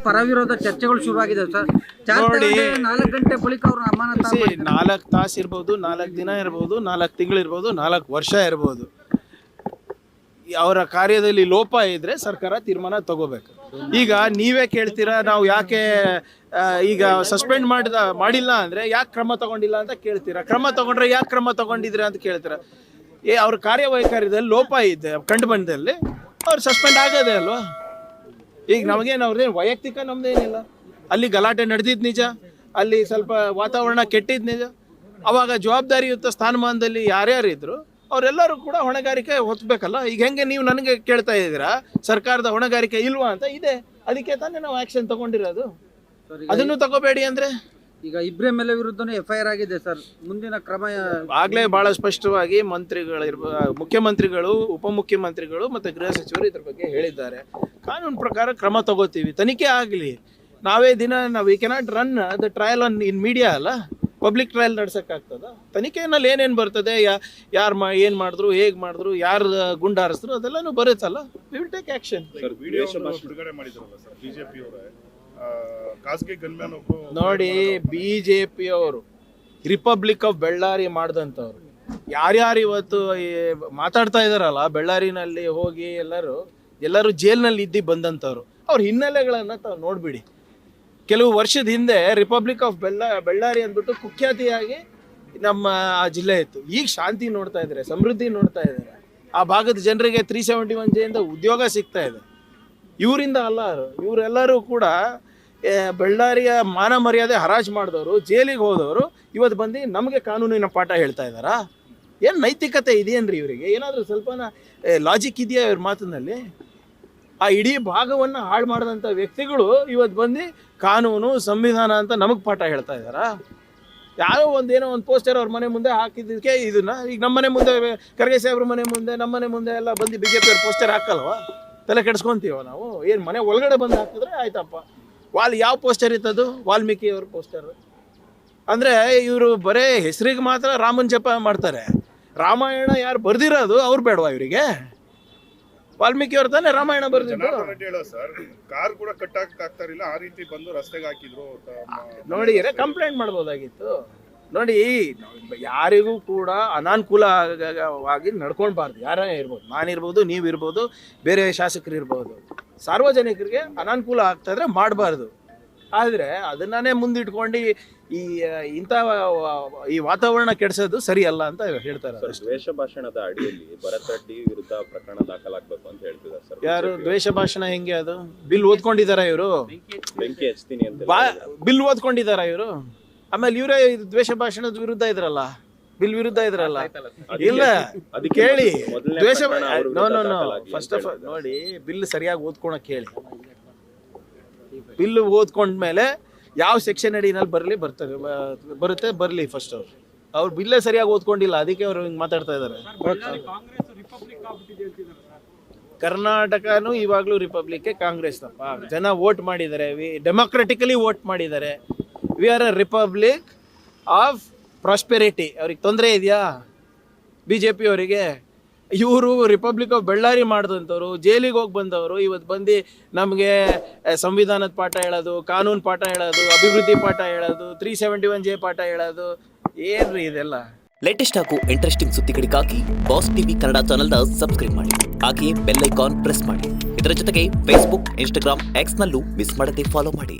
ಪರ ವಿರೋಧ ಚರ್ಚೆಗಳು ಶುರುವಾಗಿದೆ ಸರ್. ನೋಡಿ, 4 ಗಂಟೆ ಬಳಿಕ ಅವರು ಅಮಾನತ 4 ತಾಸು ಇರ್ಬೋದು, 4 ದಿನ ಇರ್ಬೋದು, 4 ತಿಂಗಳು ಇರ್ಬೋದು, 4 ವರ್ಷ ಇರ್ಬೋದು. ಅವರ ಕಾರ್ಯದಲ್ಲಿ ಲೋಪ ಇದ್ರೆ ಸರ್ಕಾರ ತೀರ್ಮಾನ ತಗೋಬೇಕು. ಈಗ ನೀವೇ ಕೇಳ್ತೀರಾ ನಾವು ಯಾಕೆ ಈಗ ಸಸ್ಪೆಂಡ್ ಮಾಡಿಲ್ಲ ಅಂದ್ರೆ ಯಾಕೆ ಕ್ರಮ ತಗೊಂಡಿಲ್ಲ ಅಂತ ಕೇಳ್ತೀರಾ. ಕ್ರಮ ತಗೊಂಡ್ರೆ ಯಾಕೆ ಕ್ರಮ ತಗೊಂಡಿದ್ರೆ ಅಂತ ಕೇಳ್ತೀರಾ. ಅವ್ರ ಕಾರ್ಯವೈಖರ್ಯದಲ್ಲಿ ಲೋಪ ಇದೆ ಕಂಡು ಬಂದಲ್ಲಿ ಅವ್ರು ಸಸ್ಪೆಂಡ್ ಆಗೋದೇ ಅಲ್ವಾ. ಈಗ ನಮಗೇನು ಅವ್ರದ್ದೇನು ವೈಯಕ್ತಿಕ ನಮ್ದೇನಿಲ್ಲ. ಅಲ್ಲಿ ಗಲಾಟೆ ನಡೆದಿದ್ದು ನಿಜ, ಅಲ್ಲಿ ಸ್ವಲ್ಪ ವಾತಾವರಣ ಕೆಟ್ಟಿದ್ದು ನಿಜ. ಅವಾಗ ಜವಾಬ್ದಾರಿಯುತ ಸ್ಥಾನಮಾನದಲ್ಲಿ ಯಾರ್ಯಾರಿದ್ರು ಅವರೆಲ್ಲರೂ ಕೂಡ ಹೊಣೆಗಾರಿಕೆ ಹೊತ್ತಬೇಕಲ್ಲ. ಈಗ ಹೆಂಗೆ ನೀವು ನನಗೆ ಕೇಳ್ತಾ ಇದ್ದೀರಾ ಸರ್ಕಾರದ ಹೊಣೆಗಾರಿಕೆ ಇಲ್ವಾ ಅಂತ? ಇದೆ, ಅದಕ್ಕೆ ತಾನೇ ನಾವು ಆಕ್ಷನ್ ತಗೊಂಡಿರೋದು. ಅದನ್ನು ತಗೋಬೇಡಿ ಅಂದ್ರೆ ಈಗ ಇಬ್ಬರ ಮೇಲೆ ವಿರುದ್ಧನೇ FIR ಆಗಿದೆ ಸರ್. ಮುಂದಿನ ಕ್ರಮ ಆಗ್ಲೇ ಬಹಳ ಸ್ಪಷ್ಟವಾಗಿ ಮುಖ್ಯಮಂತ್ರಿಗಳು, ಉಪಮುಖ್ಯಮಂತ್ರಿಗಳು ಮತ್ತೆ ಗೃಹ ಸಚಿವರು ಇದ್ರ ಬಗ್ಗೆ ಹೇಳಿದ್ದಾರೆ. ಕಾನೂನು ಪ್ರಕಾರ ಕ್ರಮ ತಗೋತೀವಿ, ತನಿಖೆ ಆಗಲಿ. ನಾವು we cannot run the trial in media ಅಲ್ಲ, ಪಬ್ಲಿಕ್ ಟ್ರಯಲ್ ನಡ್ಸೋಕ್ಕಾಗ್ತದ? ತನಿಖೆಯಲ್ಲಿ ಏನೇನು ಬರ್ತದೆ, ಯಾರು ಏನು ಮಾಡಿದ್ರು, ಹೇಗೆ ಮಾಡಿದ್ರು, ಯಾರು ಗುಂಡಾರಿಸಿದ್ರು ಅದೆಲ್ಲನೂ ಬರುತ್ತಲ್ಲ. We will take action. ನೋಡಿ, BJP ಅವರು ರಿಪಬ್ಲಿಕ್ ಆಫ್ ಬೆಳ್ಳಾರಿ ಮಾಡಿದಂಥವ್ರು ಯಾರ್ಯಾರು ಇವತ್ತು ಮಾತಾಡ್ತಾ ಇದಾರಲ್ಲ, ಬೆಳ್ಳಾರಿನಲ್ಲಿ ಹೋಗಿ ಎಲ್ಲರೂ ಜೈಲಿನಲ್ಲಿ ಇದ್ದು ಬಂದಂಥವ್ರು, ಅವ್ರ ಹಿನ್ನೆಲೆಗಳನ್ನು ತಾವು ನೋಡ್ಬಿಡಿ. ಕೆಲವು ವರ್ಷದ ಹಿಂದೆ ರಿಪಬ್ಲಿಕ್ ಆಫ್ ಬೆಳ್ಳಾರಿ ಅಂದ್ಬಿಟ್ಟು ಕುಖ್ಯಾತಿಯಾಗಿ ನಮ್ಮ ಆ ಜಿಲ್ಲೆ ಇತ್ತು. ಈಗ ಶಾಂತಿ ನೋಡ್ತಾ ಇದ್ದಾರೆ, ಸಮೃದ್ಧಿ ನೋಡ್ತಾ ಇದ್ದಾರೆ. ಆ ಭಾಗದ ಜನರಿಗೆ 371 ಜೆಯಿಂದ ಉದ್ಯೋಗ ಸಿಗ್ತಾ ಇದೆ. ಇವರಿಂದ ಅಲ್ಲ, ಇವರೆಲ್ಲರೂ ಕೂಡ ಬೆಳ್ಳಾರಿಯ ಮಾನ ಮರ್ಯಾದೆ ಹರಾಜು ಮಾಡಿದವರು, ಜೈಲಿಗೆ ಹೋದವರು ಇವತ್ತು ಬಂದು ನಮಗೆ ಕಾನೂನಿನ ಪಾಠ ಹೇಳ್ತಾ ಇದ್ದಾರಾ? ಏನು ನೈತಿಕತೆ ಇದೆಯೇನ್ರಿ ಇವರಿಗೆ? ಏನಾದರೂ ಸ್ವಲ್ಪನ ಲಾಜಿಕ್ ಇದೆಯಾ ಇವ್ರ ಮಾತಿನಲ್ಲಿ? ಆ ಇಡೀ ಭಾಗವನ್ನು ಹಾಳು ಮಾಡಿದಂಥ ವ್ಯಕ್ತಿಗಳು ಇವತ್ತು ಬಂದು ಕಾನೂನು ಸಂವಿಧಾನ ಅಂತ ನಮಗೆ ಪಾಠ ಹೇಳ್ತಾ ಇದ್ದಾರಾ? ಯಾರೋ ಏನೋ ಒಂದು ಪೋಸ್ಟರ್ ಅವ್ರ ಮನೆ ಮುಂದೆ ಹಾಕಿದ್ದಕ್ಕೆ ಇದನ್ನ ಈಗ ನಮ್ಮ ಮನೆ ಮುಂದೆ, ಖರ್ಗೆ ಸಾಹೇಬ್ರ ಮನೆ ಮುಂದೆ, ನಮ್ಮ ಮನೆ ಮುಂದೆ ಎಲ್ಲ ಬಂದು BJP ಅವ್ರ ಪೋಸ್ಟರ್ ಹಾಕಲ್ವಾ? ತಲೆ ಕೆಡಿಸ್ಕೊಂತೀವ ನಾವು? ಏನು ಮನೆ ಒಳಗಡೆ ಬಂದು ಹಾಕಿದ್ರೆ ಆಯ್ತಪ್ಪ. ಯಾವ ಪೋಸ್ಟರ್ ಇತ್ತದು? ವಾಲ್ಮೀಕಿ ಅವ್ರ ಪೋಸ್ಟರ್. ಅಂದರೆ ಇವರು ಬರೇ ಹೆಸರಿಗೆ ಮಾತ್ರ ರಾಮನ್ ಜಪ ಮಾಡ್ತಾರೆ. ರಾಮಾಯಣ ಯಾರು ಬರ್ದಿರೋದು ಅವ್ರು ಬೇಡವಾ ಇವರಿಗೆ? ವಾಲ್ಮೀಕಿ ಅವ್ರು ತಾನೇ ರಾಮಾಯಣ ಬರ್ದಿದ್ದು. ಕಾರ್ ಕೂಡ ಕಟ್ಟಾಕ್ತಾರಿಲ್ಲ, ಆ ರೀತಿ ಬಂದು ರಸ್ತೆಗೆ ಹಾಕಿದ್ರು. ನೋಡಿ, ಕಂಪ್ಲೇಂಟ್ ಮಾಡ್ಬೋದಾಗಿತ್ತು. ನೋಡಿ, ಯಾರಿಗೂ ಕೂಡ ಅನಾನುಕೂಲವಾಗಿ ನಡ್ಕೊಳ್ಬಾರ್ದು. ಯಾರೇ ಇರ್ಬೋದು, ನಾನಿರ್ಬೋದು, ನೀವಿರ್ಬೋದು, ಬೇರೆ ಶಾಸಕರು ಇರ್ಬೋದು. ಸಾರ್ವಜನಿಕರಿಗೆ ಅನಾನುಕೂಲ ಆಗ್ತಾ ಇದ್ರೆ ಮಾಡಬಾರ್ದು. ಆದರೆ ಅದನ್ನೇ ಮುಂದಿಟ್ಕೊಂಡು ಈ ವಾತಾವರಣ ಕೆಡಿಸೋದು ಸರಿ ಅಲ್ಲ ಅಂತ ಹೇಳ್ತಾರೆ. ದ್ವೇಷ ಭಾಷಣದ ಅಡಿಯಲ್ಲಿ ಭರತ್ ರೆಡ್ಡಿ ವಿರುದ್ಧ ಪ್ರಕರಣ ದಾಖಲಾಗಬೇಕು ಅಂತ ಹೇಳ್ತಿದ್ದಾರೆ ಸರ್. ಯಾರು ದ್ವೇಷ ಭಾಷಣ? ಹೆಂಗೆ ಅದು? ಬಿಲ್ ಓದ್ಕೊಂಡಿದಾರ ಇವರು? ಬೆಂಕಿ ಹಚ್ತೀನಿ ಅಂತ ಬಿಲ್ ಓದ್ಕೊಂಡಿದಾರ ಇವರು? ಆಮೇಲೆ ಇವರೇ ದ್ವೇಷ ಭಾಷಣದ ವಿರುದ್ಧ ಇದ್ರಲ್ಲ, ಬಿಲ್ ವಿರುದ್ಧ ಇದ್ರಲ್ಲ. ಇಲ್ಲ, ಕೇಳಿ, ದ್ವೇಷ ಫಸ್ಟ್ ಆಫ್ ಆಲ್ ನೋಡಿ, ಬಿಲ್ ಸರಿಯಾಗಿ ಓದ್ಕೊಳಕ್ ಹೇಳಿ. ಬಿಲ್ ಓದ್ಕೊಂಡ್ಮೇಲೆ ಯಾವ ಸೆಕ್ಷನ್ ಅಡಿನಲ್ಲಿ ಬರಲಿ ಫಸ್ಟ್. ಅವ್ರು ಬಿಲ್ಲೇ ಸರಿಯಾಗಿ ಓದ್ಕೊಂಡಿಲ್ಲ, ಅದಕ್ಕೆ ಅವ್ರು ಹಿಂಗೆ ಮಾತಾಡ್ತಾ ಇದ್ದಾರೆ. ಕರ್ನಾಟಕನೂ ಇವಾಗಲೂ ರಿಪಬ್ಲಿಕ್ಗೆ ಕಾಂಗ್ರೆಸ್ನಪ್ಪ. ಜನ ವೋಟ್ ಮಾಡಿದ್ದಾರೆ, ಡೆಮೋಕ್ರೆಟಿಕಲಿ ವೋಟ್ ಮಾಡಿದ್ದಾರೆ. We are a republic of prosperity. ಅವ್ರಿಗೆ ತೊಂದರೆ ಇದೆಯಾ BJP ಅವರಿಗೆ? ಇವರು ರಿಪಬ್ಲಿಕ್ ಆಫ್ ಬೆಳ್ಳಾರಿ ಮಾಡಿದಂಥವ್ರು, ಜೈಲಿಗೆ ಹೋಗಿ ಬಂದವರು ಇವತ್ತು ಬಂದು ನಮಗೆ ಸಂವಿಧಾನದ ಪಾಠ ಹೇಳೋದು, ಕಾನೂನು ಪಾಠ ಹೇಳೋದು, ಅಭಿವೃದ್ಧಿ ಪಾಠ ಹೇಳೋದು, 371 ಜೆ ಪಾಠ ಹೇಳೋದು, ಏನ್ರಿ ಇದೆಲ್ಲ? ಲೇಟೆಸ್ಟ್ ಹಾಗೂ ಇಂಟ್ರೆಸ್ಟಿಂಗ್ ಸುದ್ದಿಗಳಿಗಾಗಿ ಬಾಸ್ ಟಿವಿ ಕನ್ನಡ ಚಾನೆಲ್ನ ಸಬ್ಸ್ಕ್ರೈಬ್ ಮಾಡಿ. ಹಾಗೆಯೇ ಬೆಲ್ ಐಕಾನ್ ಪ್ರೆಸ್ ಮಾಡಿ. ಇದರ ಜೊತೆಗೆ ಫೇಸ್ಬುಕ್, ಇನ್ಸ್ಟಾಗ್ರಾಮ್, X ನಲ್ಲೂ ಮಿಸ್ ಮಾಡದೆ ಫಾಲೋ ಮಾಡಿ.